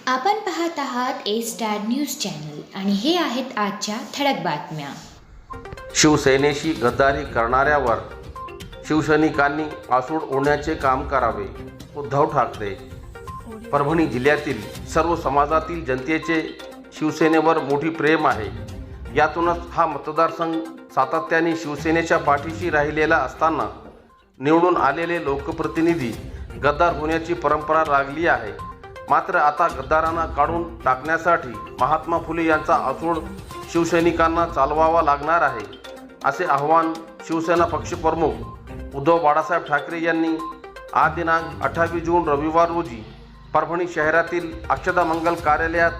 आपण पाहत आहात ए स्टार न्यूज चॅनल आणि हे आहेत आजच्या ठळक बातम्या. शिवसेनेशी गद्दारी करणाऱ्यावर शिवसैनिकांनी आसूड ओढण्याचे काम करावे. उद्धव ठाकरे. परभणी जिल्ह्यातील सर्व समाजातील जनतेचे शिवसेनेवर मोठी प्रेम आहे. यातूनच हा मतदारसंघ सातत्याने शिवसेनेच्या पाठीशी राहिलेला असताना निवडून आलेले लोकप्रतिनिधी गद्दार होण्याची परंपरा लागली आहे. मात्र आता गद्दारांना काढून टाकण्यासाठी महात्मा फुले यांचा आसूड शिवसैनिकांना चालवावा लागणार आहे, असे आवाहन शिवसेना पक्षप्रमुख उद्धव बाळासाहेब ठाकरे यांनी आज दिनांक 28 जून रविवार रोजी परभणी शहरातील अक्षतामंगल कार्यालयात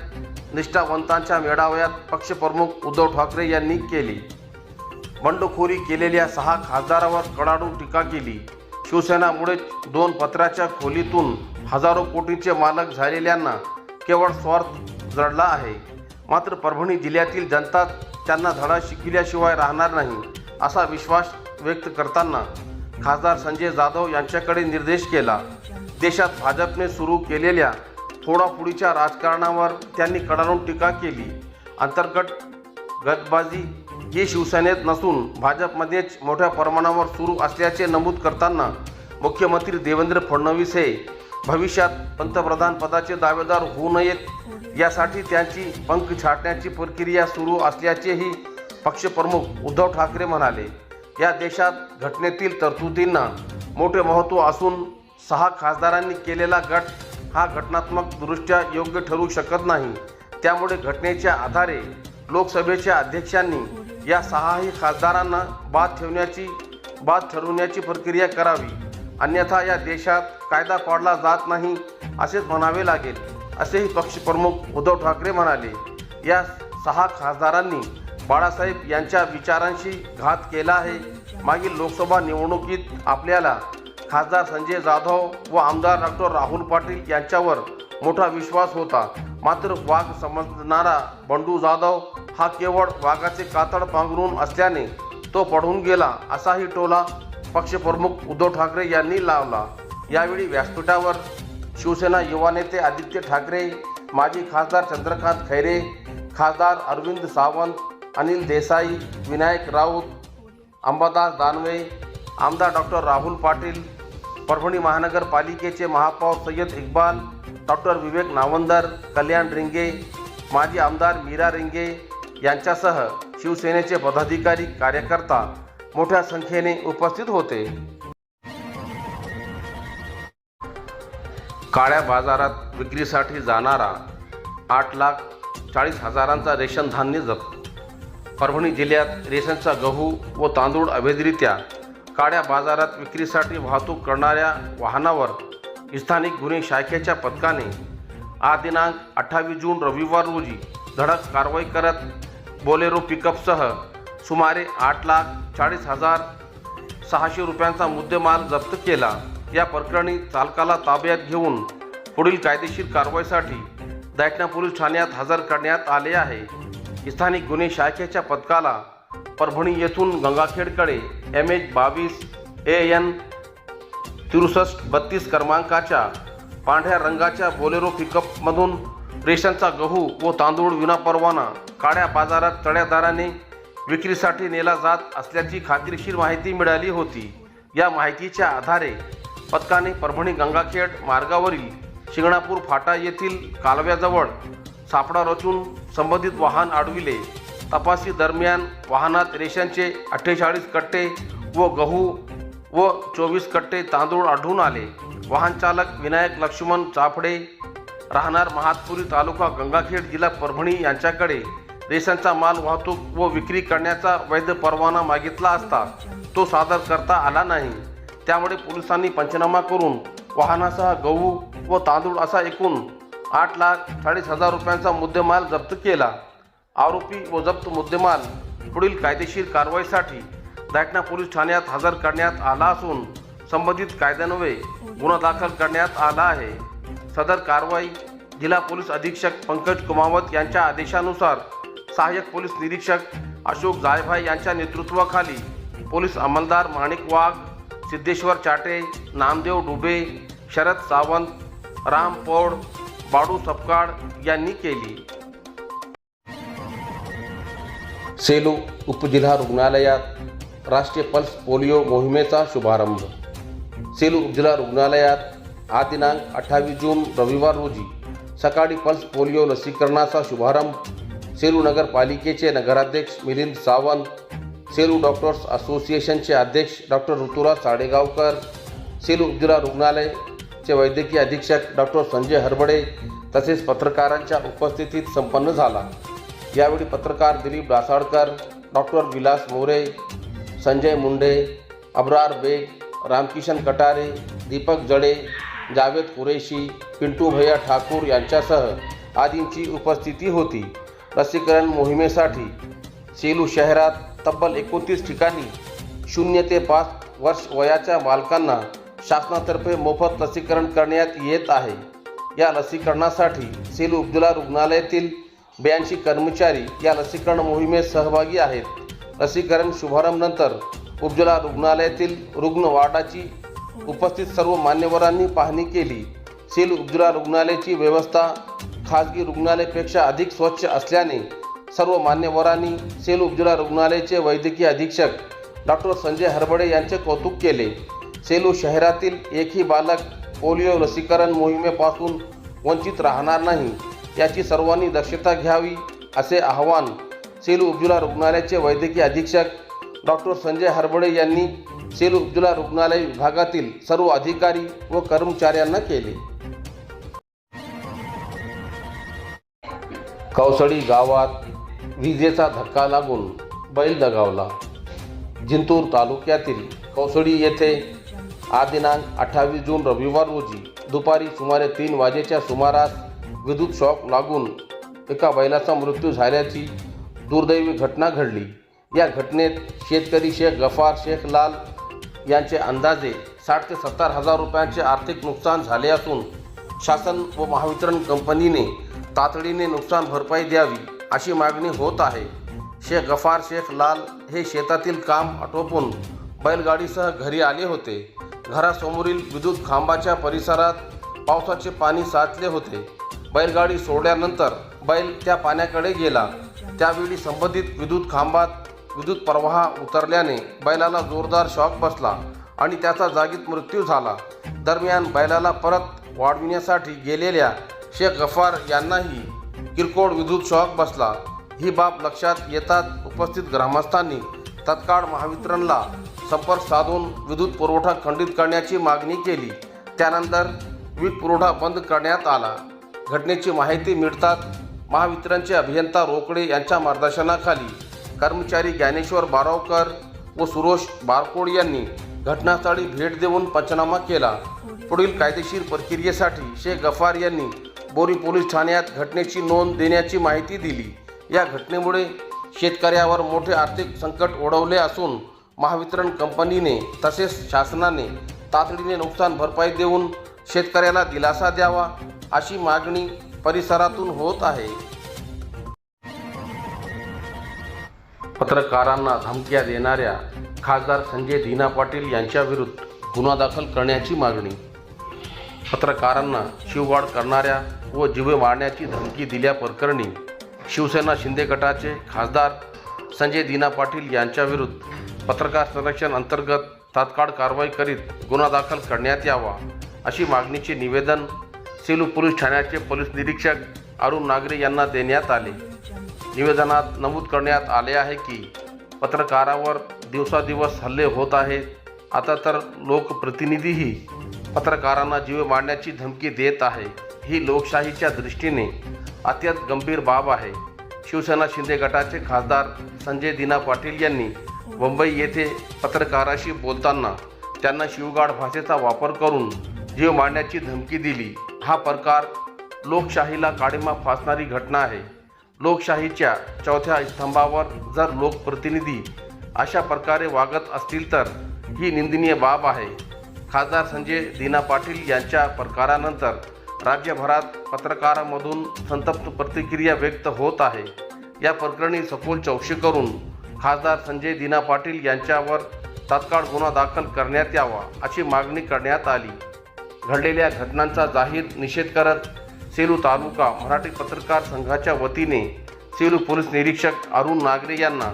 निष्ठावंतांच्या मेळाव्यात पक्षप्रमुख उद्धव ठाकरे यांनी केली. बंडखोरी केलेल्या 6 खासदारावर कडाडून टीका केली. शिवसेनामुळे 2 पत्राच्या खोलीतून हजारो कोटींचे मालक झालेल्यांना केवळ स्वार्थ जडला आहे. मात्र परभणी जिल्ह्यातील जनता त्यांना धडा शिकविल्याशिवाय राहणार नाही, असा विश्वास व्यक्त करताना खासदार संजय जाधव यांच्याकडे निर्देश केला. देशात भाजपने सुरू केलेल्या फोडाफोडीच्या राजकारणावर त्यांनी कडाडून टीका केली. अंतर्गत गटबाजी ही शिवसेनेत नसून भाजपमध्येच मोठ्या प्रमाणावर सुरू असल्याचे नमूद करताना मुख्यमंत्री देवेंद्र फडणवीस हे भविष्यात पंतप्रधान पदाचे दावेदार होऊ नयेत यासाठी त्यांची पंख छाटण्याची प्रक्रिया सुरू असल्याचेही पक्षप्रमुख उद्धव ठाकरे म्हणाले. या देशात घटनेतील तरतुदींना मोठे महत्त्व असून 6 खासदारांनी केलेला गट हा घटनात्मकदृष्ट्या योग्य ठरू शकत नाही. त्यामुळे घटनेच्या आधारे लोकसभेच्या अध्यक्षांनी या 6ही खासदारांना बाद ठरवण्याची प्रक्रिया करावी, अन्यथा या देशात कायदा पाळला जात नाही असेच म्हणावे लागेल, असेही पक्षप्रमुख उद्धव ठाकरे म्हणाले. या 6 खासदारांनी बाळासाहेब यांच्या विचारांशी घात केला आहे. मागील लोकसभा निवडणुकीत आपल्याला खासदार संजय जाधव व आमदार डॉक्टर राहुल पाटील यांच्यावर मोठा विश्वास होता. मात्र वाघ समजणारा बंडू जाधव हा केवळ वाघाचे कातड पांघरून असल्याने तो पडून गेला, असाही टोला पक्षप्रमुख उद्धव ठाकरे यांनी लावला. यावेळी व्यासपीठावर शिवसेना युवा नेते आदित्य ठाकरे, माजी खासदार चंद्रकांत खैरे, खासदार अरविंद सावंत, अनिल देसाई, विनायक राऊत, अंबादास दानवे, आमदार डॉक्टर राहुल पाटील, परभणी महानगरपालिकेचे महापौर सय्यद इक्बाल, डॉक्टर विवेक नावंदर, कल्याण रिंगे, माजी आमदार मीरा रिंगे यांच्यासह शिवसेनेचे पदाधिकारी कार्यकर्ता मोठ्या संख्येने उपस्थित होते. काळ्या बाजारात विक्रीसाठी जाणारा 8,40,000चा रेशन धान्य जप्त. परभणी जिल्ह्यात रेशनचा गहू व तांदूळ अवैधरित्या काळ्या बाजारात विक्रीसाठी वाहतूक करणाऱ्या वाहनावर स्थानिक गुन्हे शाखेच्या पथकाने आज दिनांक 28 जून रविवार रोजी धडक कारवाई करत बोलेरो पिकअपसह सुमारे 8,40,600 रुपयांचा मुद्देमाल जप्त केला. या प्रकरणी चालकाला ताब्यात घेऊन पुढील कायदेशीर कारवाईसाठी दैठणा पोलीस ठाण्यात हजर करण्यात आले आहे. स्थानिक गुन्हे शाखेच्या पथकाला परभणी येथून गंगाखेडकडे MH22 AN 6332 क्रमांकाच्या पांढऱ्या रंगाच्या बोलेरो पिकअपमधून रेशनचा गहू व तांदूळ विनापरवाना काळ्या बाजारात चढ्या दराने विक्रीसाठी नेला जात असल्याची खात्रीशीर माहिती मिळाली होती. या माहितीच्या आधारे पथकाने परभणी गंगाखेड मार्गावरील शिंगणापूर फाटा येथील कालव्याजवळ सापळा रचून संबंधित वाहन अडविले. तपासी दरम्यान वाहनात रेशनचे 48 कट्टे व गहू व 24 कट्टे तांदूळ आढळून आले. वाहन चालक विनायक लक्ष्मण चाफडे, राहणार महातपुरी, तालुका गंगाखेड, जिल्हा परभणी यांच्याकडे रेशनचा माल वाहतूक व विक्री करण्याचा वैध परवाना मागितला असता तो सादर करता आला नाही. त्यामुळे पोलिसांनी पंचनामा करून वाहनासह गहू व तांदूळ असा एकूण 8,40,000 रुपयांचा मुद्देमाल जप्त केला. आरोपी व जप्त मुद्देमाल पुढील कायदेशीर कारवाईसाठी दैठणा पोलीस ठाण्यात हजर करण्यात आला असून संबंधित कायद्यान्वये गुन्हा दाखल करण्यात आला आहे. सदर कारवाई जिल्हा पोलीस अधीक्षक पंकज कुमावत यांच्या आदेशानुसार सहाय्यक पोलीस निरीक्षक अशोक जायभाई यांच्या नेतृत्वाखाली पोलीस अंमलदार माणिक वाघ, सिद्धेश्वर चाटे, नामदेव डुबे, शरद सावंत, राम पौड, बाडू सपकाळ यांनी केली। सेलू उपजिल्हा रुग्णालयात राष्ट्रीय पल्स पोलिओ मोहिमेचा शुभारंभ। सेलू उपजिल्हा रुग्णालयात आज दिनांक 28 जून रविवार रोजी सकाळी पल्स पोलिओ लसीकरणाचा शुभारंभ सेलू नगरपालिकेचे नगराध्यक्ष मिलिंद सावंत, सेलू डॉक्टर्स असोसिएशनचे अध्यक्ष डॉक्टर ऋतुराज साडेगावकर, सेलू उपजिल्हा रुग्णालयाचे वैद्यकीय अधीक्षक डॉक्टर संजय हरबडे तसेच पत्रकारांच्या उपस्थितीत संपन्न झाला। यावेळी पत्रकार दिलीप डासाळकर, डॉक्टर विलास मोरे, संजय मुंडे, अब्रार बेग, रामकिशन कटारे, दीपक जडे, जावेद कुरेशी, पिंटू भैया ठाकूर यांच्यासह आदींची उपस्थिती होती। लसीकरण मोहिमेसाठी सेलू शहरात तब्बल 29 ठिकाणी 0 ते 5 वर्ष वयाच्या बालकांना शासनातर्फे मोफत लसीकरण करण्यात येत आहे। या लसीकरणासाठी सेलू उपजिल्हा रुग्णालयातील 82 कर्मचारी या लसीकरण मोहिमेत सहभागी आहेत। लसीकरण शुभारंभानंतर उपजिल्हा रुग्णालयातील रुग्ण वार्डाची उपस्थित सर्व मान्यवरांनी पाहणी केली। सेलू उपजिल्हा रुग्णालयाची व्यवस्था खाजगी रुग्णालयापेक्षा अधिक स्वच्छ असल्याने सर्व मान्यवरांनी सेलू उपजिल्हा रुग्णालयाचे वैद्यकीय अधीक्षक डॉक्टर संजय हरबडे यांचे कौतुक केले। सेलू शहरातील एकही बालक पोलिओ लसीकरण मोहिमेपासून वंचित राहणार नाही याची सर्वांनी दक्षता घ्यावी असे आवाहन सेलू उपजिल्हा रुग्णालयाचे वैद्यकीय अधीक्षक डॉक्टर संजय हरबडे यांनी सेलू उपजिल्हा रुग्णालय विभागातील सर्व अधिकारी व कर्मचाऱ्यांना केले। कौसडी गावात विजेचा धक्का लागून बैल दगावला। जिंतूर तालुक्यातील कौसडी येथे आज दिनांक 28 जून रविवार रोजी दुपारी सुमारे 3 वाजेच्या सुमारास विद्युत शॉक लागून एका बैलाचा मृत्यू झाल्याची दुर्दैवी घटना घडली। या घटनेत शेतकरी शेख गफार शेख लाल यांचे अंदाजे 60 ते 70 हजार रुपयांचे आर्थिक नुकसान झाले असून शासन व महावितरण कंपनीने तातडीने नुकसान भरपाई द्यावी अशी मागणी होत आहे। शेख गफार शेख लाल हे शेतातील काम आटोपून बैलगाडीसह घरी आले होते। घरासमोरील विद्युत खांबाच्या परिसरात पावसाचे पाणी साचले होते। बैलगाडी सोडल्यानंतर बैल त्या पाण्याकडे गेला। त्यावेळी संबंधित विद्युत खांबात विद्युत प्रवाह उतरल्याने बैलाला जोरदार शॉक बसला आणि त्याचा जागीच मृत्यू झाला। दरम्यान बैलाला परत वाढविण्यासाठी गेलेल्या शेख गफार यांनाही किरकोळ विद्युत शॉक बसला। ही बाब लक्षात येताच उपस्थित ग्रामस्थांनी तत्काळ महावितरणला संपर्क साधून विद्युत पुरवठा खंडित करण्याची मागणी केली। त्यानंतर वीज पुरवठा बंद करण्यात आला। घटनेची माहिती मिळताच महावितरणचे अभियंता रोकडे यांच्या मार्गदर्शनाखाली कर्मचारी ज्ञानेश्वर बारावकर व सुरोश बारकोड यांनी घटनास्थळी भेट देऊन पंचनामा केला। पुढील कायदेशीर प्रक्रियेसाठी शेख गफार यांनी बोरी पोलीस ठाण्यात घटनेची नोंद देण्याची माहिती दिली। या घटनेमुळे शेतकऱ्यावर मोठे आर्थिक संकट ओढवले असून महावितरण कंपनीने तसेच शासनाने तातडीने नुकसान भरपाई देऊन शेतकऱ्याला दिलासा द्यावा अशी मागणी परिसरातून होत आहे। पत्रकारांना धमक्या देणाऱ्या खासदार संजय दीना पाटील यांच्याविरुद्ध गुन्हा दाखल करण्याची मागणी। पत्रकारांना शिवगाळ करणाऱ्या व जीवे मारण्याची धमकी दिल्याप्रकरणी शिवसेना शिंदे गटाचे खासदार संजय दीना पाटील यांच्याविरुद्ध पत्रकार संरक्षण अंतर्गत तात्काळ कारवाई करीत गुन्हा दाखल करण्यात यावा अशी मागणीचे निवेदन सेलू पोलीस ठाण्याचे पोलीस निरीक्षक अरुण नागरे यांना देण्यात आले। निवेदनात नमूद करण्यात आले आहे की पत्रकारावर दिवसादिवस हल्ले होत आहेत। आता तर लोकप्रतिनिधीही पत्रकारांना जीवे मारण्याची धमकी देत आहे। ही लोकशाहीच्या दृष्टीने अत्यंत गंभीर बाब आहे। शिवसेना शिंदे गटाचे खासदार संजय दीना पाटील यांनी मुंबई येथे पत्रकाराशी बोलताना त्यांना शिवगाळ भाषेचा वापर करून जीव मारण्याची धमकी दिली। हा प्रकार लोकशाहीला काळिमा फासणारी घटना आहे। लोकशाहीच्या चौथ्या स्तंभावर जर लोकप्रतिनिधी अशा प्रकारे वागत असतील तर ही निंदनीय बाब आहे। खासदार संजय दीना पाटील यांच्या प्रकारानंतर राज्यभरात पत्रकारांमधून संतप्त प्रतिक्रिया व्यक्त होत आहे। या प्रकरणी सखोल चौकशी करून खासदार संजय दीना पाटील यांच्यावर तात्काळ गुन्हा दाखल करण्यात यावा अशी मागणी करण्यात आली। घडलेल्या घटनांचा जाहीर निषेध करत सेलू तालुका मराठी पत्रकार संघाच्या वतीने सेलू पोलीस निरीक्षक अरुण नागरे यांना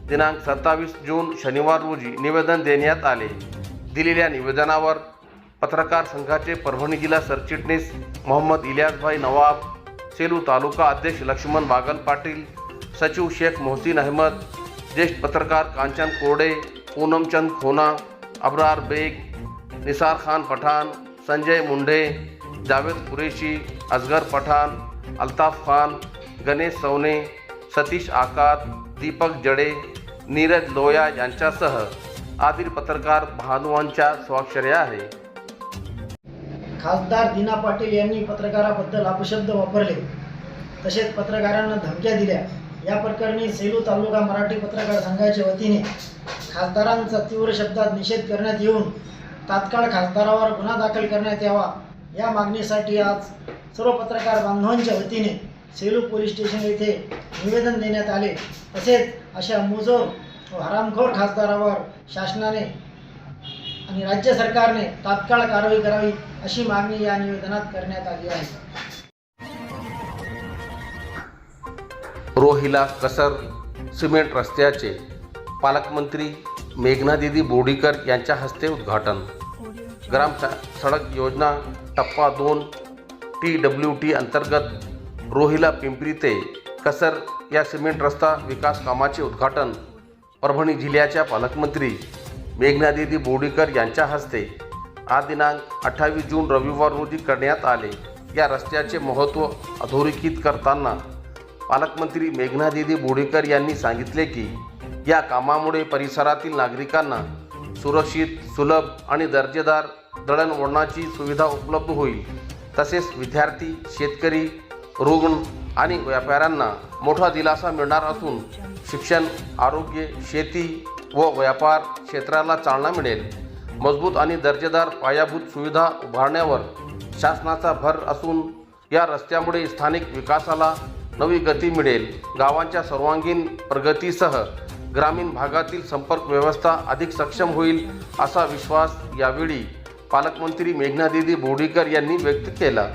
दिनांक 27 जून शनिवार रोजी निवेदन देण्यात आले. दिलेल्या निवेदनावर पत्रकार संघाचे परभणी जिल्हा सरचिटणीस मोहम्मद इलियासभाई नवाब, सेलू तालुका अध्यक्ष लक्ष्मण बागल पाटील, सचिव शेख मोहसिन अहमद, ज्येष्ठ पत्रकार कांचन कोरडे, पूनमचंद खोना, अबरार बेग, निसार खान पठाण, संजय मुंडे, जावेद कुरेशी, असगर पठाण, अल्ताफ खान, गणेश सवने, सतीश आकात, दीपक जडे, नीरज लोया यांच्यासह आदिल पत्रकार बहादुरांच्या स्वाक्षऱ्या आहे. खासदार दीना पाटील यांनी पत्रकाराबद्दल अपशब्द वापरले तसेच पत्रकारांना धमक्या दिल्या. या प्रकरणी सेलू तालुका मराठी पत्रकार संघाच्या वतीने खासदारांचा तीव्र शब्दात निषेध करण्यात येऊन तात्काळ खासदारावर गुन्हा दाखल करण्यात यावा या मागणीसाठी आज सर्व पत्रकार बांधवांच्या वतीने सेलू पोलीस स्टेशन येथे निवेदन देण्यात आले. तसेच अशा मुजोर व हरामखोर खासदारावर शासनाने आणि राज्य सरकारने तात्काळ कारवाई करावी अशी मागणी या निवेदनात करण्यात आली आहे. रोहिला कसर सिमेंट रस्त्याचे पालकमंत्री मेघनादिदी बोर्डीकर यांच्या हस्ते उद्घाटन. ग्राम सडक योजना टप्पा 2 TWT अंतर्गत रोहिला पिंपरी ते कसर या सिमेंट रस्ता विकास कामाचे उद्घाटन परभणी जिल्ह्याच्या पालकमंत्री मेघनादिदी बोर्डीकर यांच्या हस्ते आज दिनांक 28 जून रविवार रोजी करण्यात आले. या रस्त्याचे महत्त्व अधोरेखित करताना पालकमंत्री मेघनादिदी बोर्डीकर यांनी सांगितले की या कामामुळे परिसरातील नागरिकांना सुरक्षित, सुलभ आणि दर्जेदार दळणवळणाची सुविधा उपलब्ध होईल. तसेच विद्यार्थी, शेतकरी, रुग्ण आणि व्यापाऱ्यांना मोठा दिलासा मिळणार असून शिक्षण, आरोग्य, शेती व व्यापार क्षेत्राला चालना मिळेल. मजबूत आणि दर्जेदार पायाभूत सुविधा उभारण्यावर शासनाचा भर असून या रस्त्यामुळे स्थानिक विकासाला नवी गती मिळेल. गावांच्या सर्वांगीण प्रगतीसह ग्रामीण भागातील संपर्क व्यवस्था अधिक सक्षम होईल असा विश्वास यावेळी पालकमंत्री मेघनादिदी बोर्डीकर यांनी व्यक्त केला.